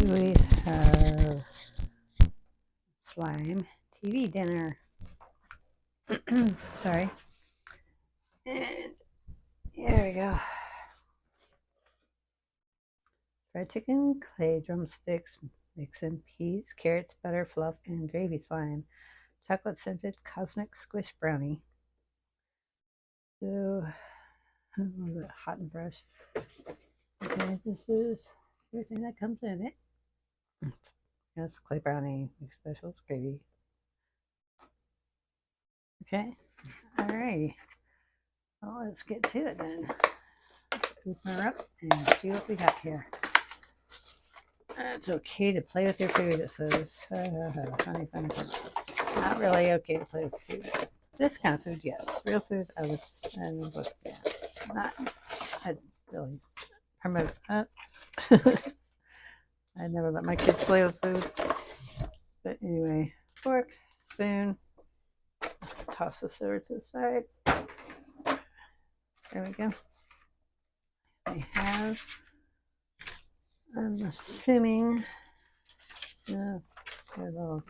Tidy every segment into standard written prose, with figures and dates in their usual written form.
we have slime TV dinner. Sorry. And here we go. Fried chicken, clay drumsticks, mix in peas, carrots, butter, fluff, and gravy slime. Chocolate scented cosmic squish brownie. So, a little bit hot and brush. Okay, this is everything that comes in it. Yes, clay brownie, mixed specials, gravy. Okay, alrighty. Well, let's get to it then. Let's open her up and see what we got here. It's okay to play with your food, it says. Funny. Not really okay to play with food. This kind of food, yes. Real food, I would, yeah. I'd really promote that. I'd never let my kids play with food. But anyway, fork, spoon, toss this over to the side. There we go. I have, I'm assuming, a little,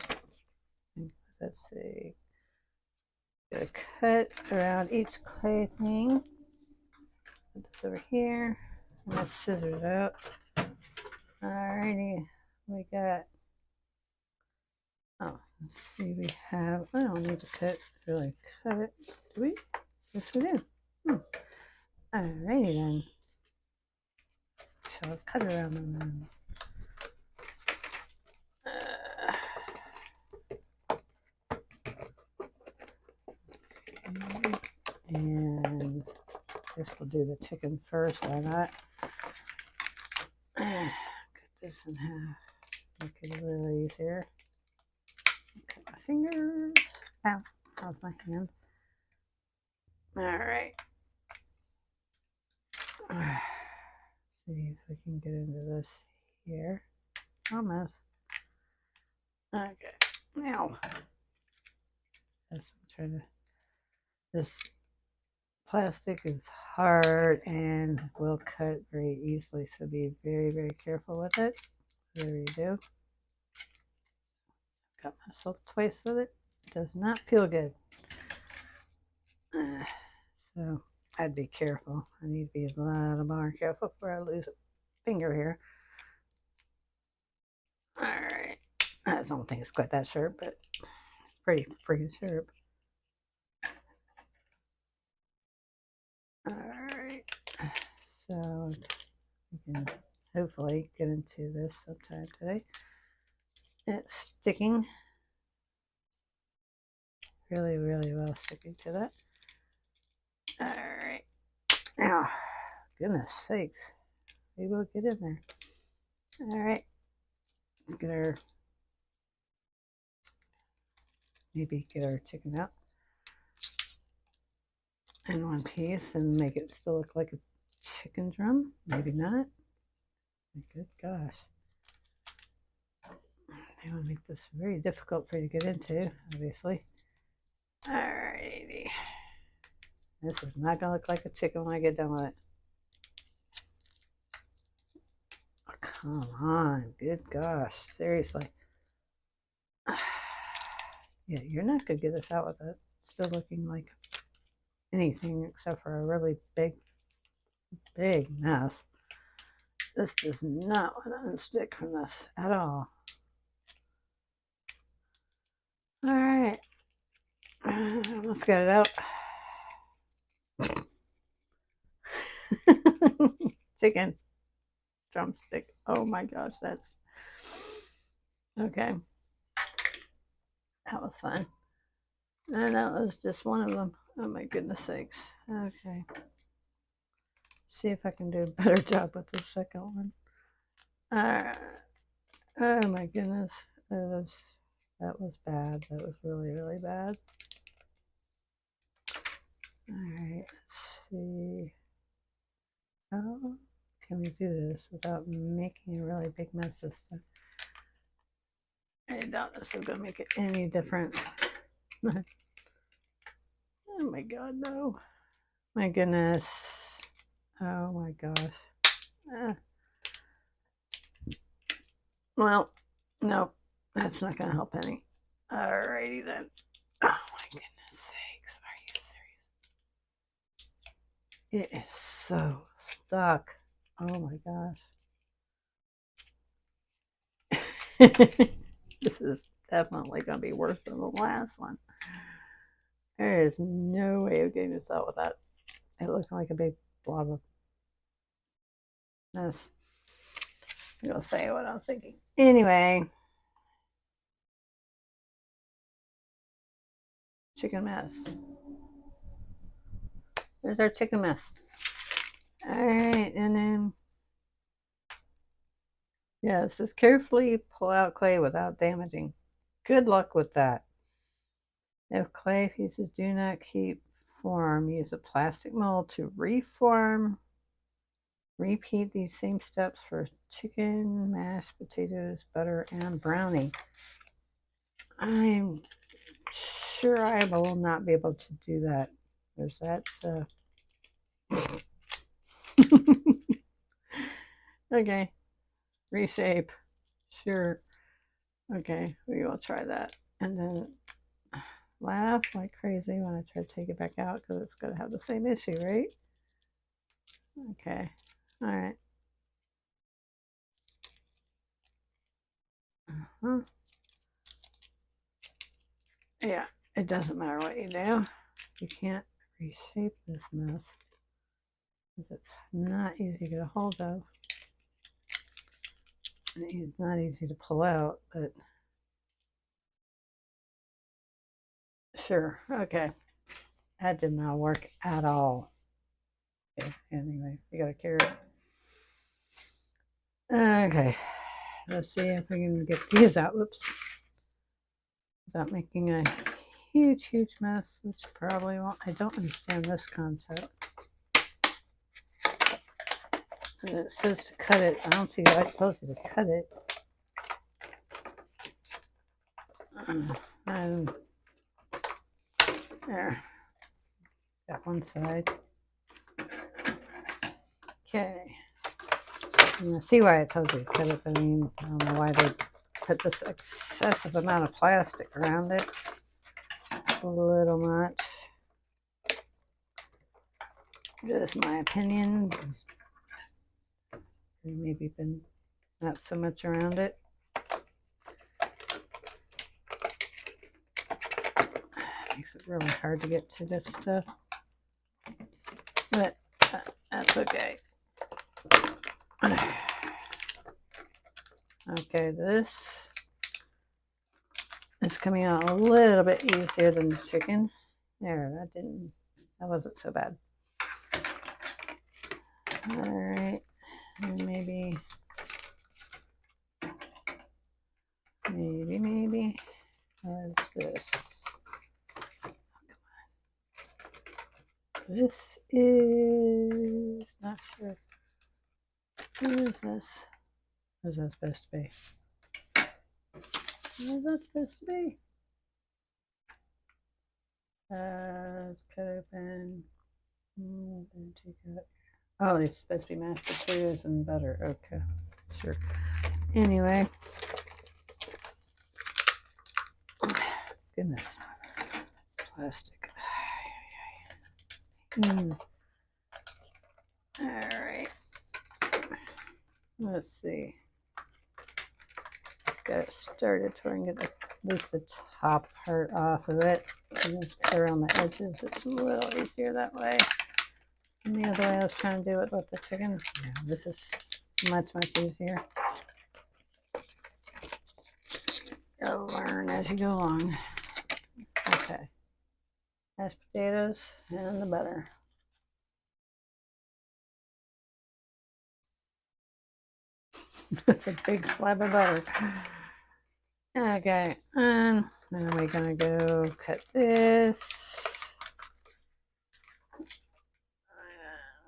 let's see, gonna cut around each clay thing. Put this over here. And my scissors out. Alrighty, we got, let's see, we have, I don't need to really cut it, do we? Yes, we do. Alrighty then. So I'll cut it around and then. And I guess we'll do the chicken first, why not? Cut this in half, make it a little easier. Cut my fingers. Ow, that was my hand. Alright. See if we can get into this here. Almost. Okay. Now, I'm trying to. This plastic is hard and will cut very easily, so be very, very careful with it. Whatever you do. Cut myself twice with it. Does not feel good. So I'd be careful. I need to be a lot more careful before I lose a finger here. Alright. I don't think it's quite that sharp, but it's pretty freaking sharp. Alright. So we can hopefully get into this sometime today. It's sticking really, really well, sticking to that. Alright. Now, goodness sakes. We will get in there. Alright. Let's get our, maybe get our chicken out in one piece and make it still look like a chicken drum. Maybe not. Good gosh. They want to make this very difficult for you to get into, obviously. Alrighty. This is not going to look like a chicken when I get done with it. Oh, come on. Good gosh. Seriously. Yeah, you're not going to get this out with it. Still looking like anything except for a really big mess. This does not want to unstick from this at all. Alright. Let's get it out. Chicken drumstick. Oh my gosh, that's okay. That was fun. And that was just one of them. Oh my goodness sakes. Okay. See if I can do a better job with the second one. Oh my goodness. That was bad. That was really, really bad. Alright, let's see. How can we do this without making a really big mess this time? I doubt this is going to make it any different. Oh my god, no. My goodness. Oh my gosh. Well, no, that's not going to help any. Alrighty then. Oh my goodness sakes, are you serious? It is so stuck. Oh my gosh. This is definitely going to be worse than the last one. There is no way of getting this out with that. It looks like a big blob of mess. I'm going to say what I was thinking. Anyway. Chicken mess. There's our chicken mess. Alright, and then yeah, it says carefully pull out clay without damaging. Good luck with that. If clay pieces do not keep form, use a plastic mold to reform. Repeat these same steps for chicken, mashed potatoes, butter, and brownie. I'm sure I will not be able to do that because that's okay. Reshape. Sure. Okay, we will try that. And then laugh like crazy when I try to take it back out because it's going to have the same issue, right? Okay. All right. Yeah, it doesn't matter what you do. You can't reshape this mess because it's not easy to get a hold of. It's not easy to pull out, but sure. Okay. That did not work at all. Okay, anyway, you got to carry it. Okay. Let's see if we can get these out. Whoops. Without making a huge mess, which probably won't. I don't understand this concept. And it says to cut it. I don't see why it tells you to cut it. And there. Got one side. Okay. I see why it tells you to cut it, but I mean, I don't know why they put this excessive amount of plastic around it. A little much. Just my opinion. Maybe been not so much around it. Makes it really hard to get to this stuff. But that's okay. Okay, this is coming out a little bit easier than the chicken. There, that wasn't so bad. Alright, and maybe, what's this? This is, not sure. What is this? What is that supposed to be? What is that supposed to be? Cut open. Oh, it's supposed to be mashed potatoes and butter. Okay, sure. Anyway. Goodness. Plastic. Alright. Let's see. Got it started so I can get at least the top part off of it. And just cut around the edges. It's a little easier that way. And the other way I was trying to do it with the chicken. Yeah, this is much easier. You'll learn as you go along. Okay. Mashed potatoes and the butter. That's a big slab of butter. Okay, and then we're gonna go cut this.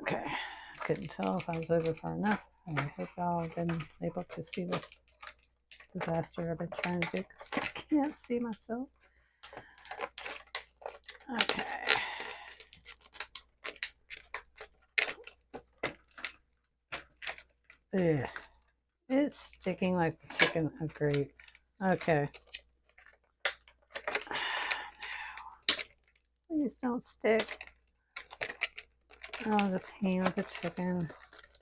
Okay, I couldn't tell if I was over far enough. I hope y'all have been able to see this disaster I've been trying to do because I can't see myself. Okay. Ugh. It's sticking like the chicken. Oh, great. Okay. Please don't stick. Oh, the pain with the chicken.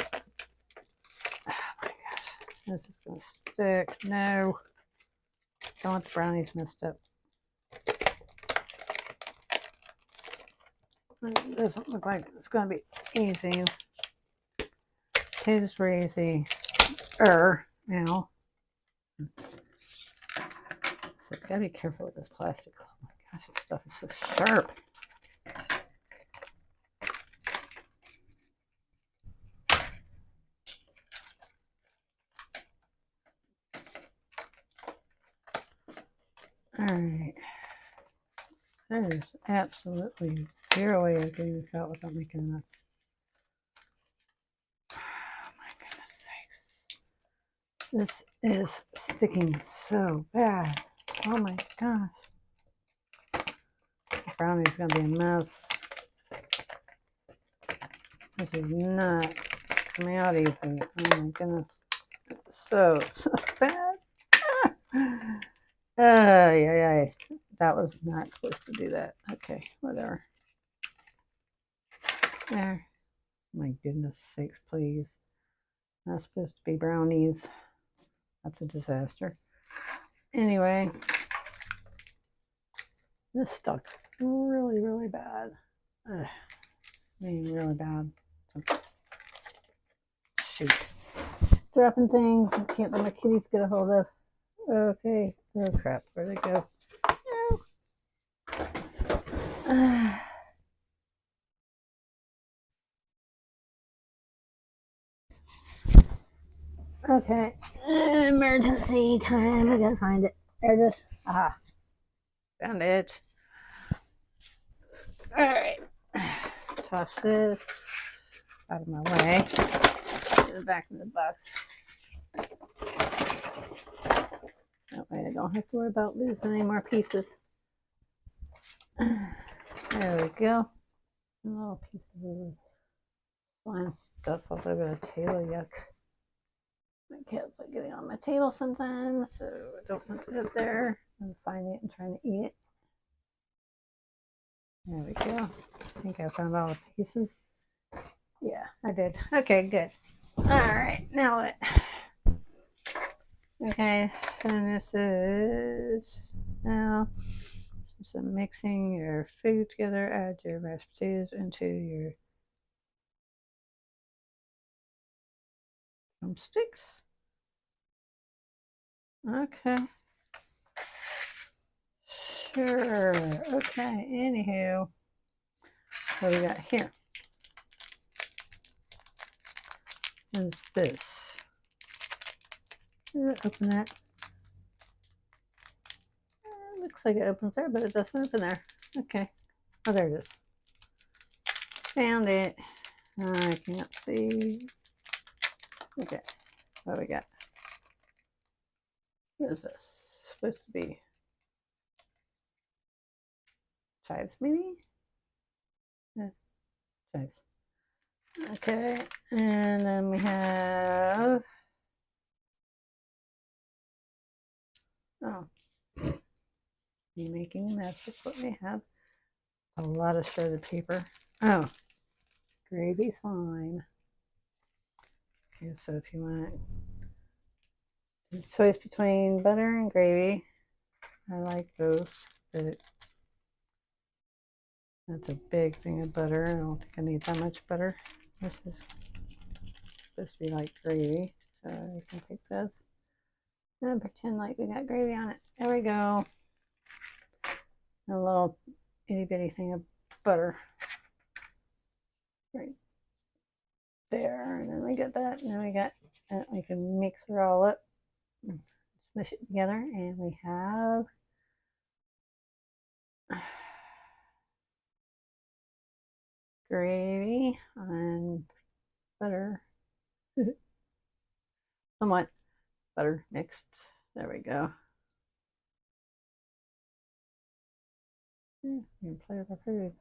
Oh my gosh. This is going to stick. No. Don't want the brownies messed up. It doesn't look like it's going to be easy. Potatoes were easy. Now. So I've got to be careful with this plastic. Oh my gosh, this stuff is so sharp. Alright. There's absolutely zero way of doing this out without making enough. Oh my goodness sakes. This is sticking so bad. Oh my gosh. The brownie's gonna be a mess. This is not coming out easy. Oh my goodness. So bad. Yeah. That was not supposed to do that. Okay, whatever. There. My goodness sakes, please. Not supposed to be brownies. That's a disaster. Anyway, this stuck really, really bad. Ugh. I mean, really bad. Shoot. Dropping things I can't let my kitties get a hold of. Okay. Oh crap, where'd they go? No. Okay. Emergency time. I gotta find it. There it is. Aha. Found it. Alright. Toss this out of my way. Get it back in the box. That way I don't have to worry about losing any more pieces. There we go. Little pieces of slime stuff all over the table. Yuck. My cats are getting on my table sometimes, so I don't want to put it there and find it and trying to eat it. There we go. I think I found all the pieces. Yeah, I did. Okay, good. Alright, now what? Okay, and this is now some mixing your food together. Add your mashed potatoes into your drumsticks. Okay. Sure. Okay, anywho, what do we got here? What is this? Open that. Looks like it opens there, but it doesn't open there. Okay. Oh, there it is. Found it. I can't see. Okay. What do we got? What is this? Supposed to be chives, maybe? Yeah, chives. Okay. And then we have. Oh. You making a mess. That's what we have. A lot of shredded paper. Oh. Gravy slime. Okay, so if you want choice between butter and gravy, I like those, but that's a big thing of butter. I don't think I need that much butter. This is supposed to be like gravy, so you can take this and pretend like we got gravy on it. There we go. A little itty bitty thing of butter right there, and then we get that, and then we got we can mix it all up, smush it together, and we have gravy and butter, somewhat butter mixed. There we go. You can play with the food.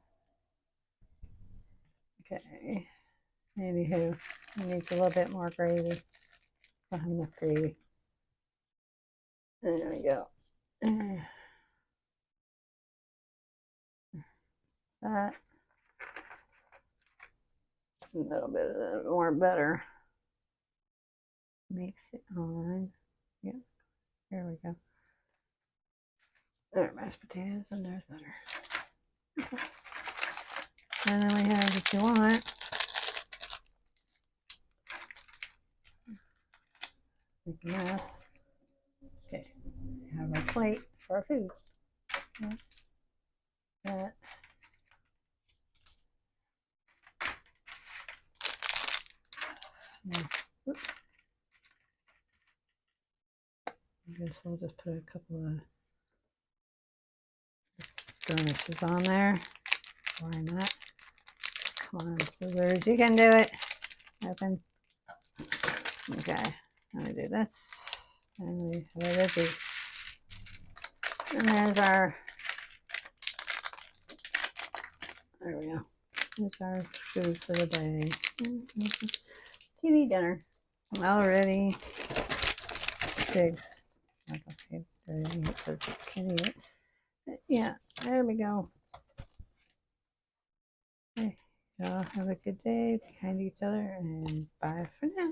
Okay. Anywho, it needs a little bit more gravy. Don't have enough gravy. There we go. That. A little bit more butter. Mix it on. Yep. There we go. There are mashed potatoes and there's butter. Okay. And then we have, if you want, make a mess. Okay. We have our plate for our food. Okay. That. Oops. I guess we'll just put a couple of garnishes on there. Why not? Come on, scissors, you can do it. Open. Okay, let me do this. And we have a veggie. And there's our, there we go. There's our food for the day. TV dinner. Already. Pigs. Like I said, can't eat it. But yeah, there we go. Okay, y'all have a good day. Be kind to each other and bye for now.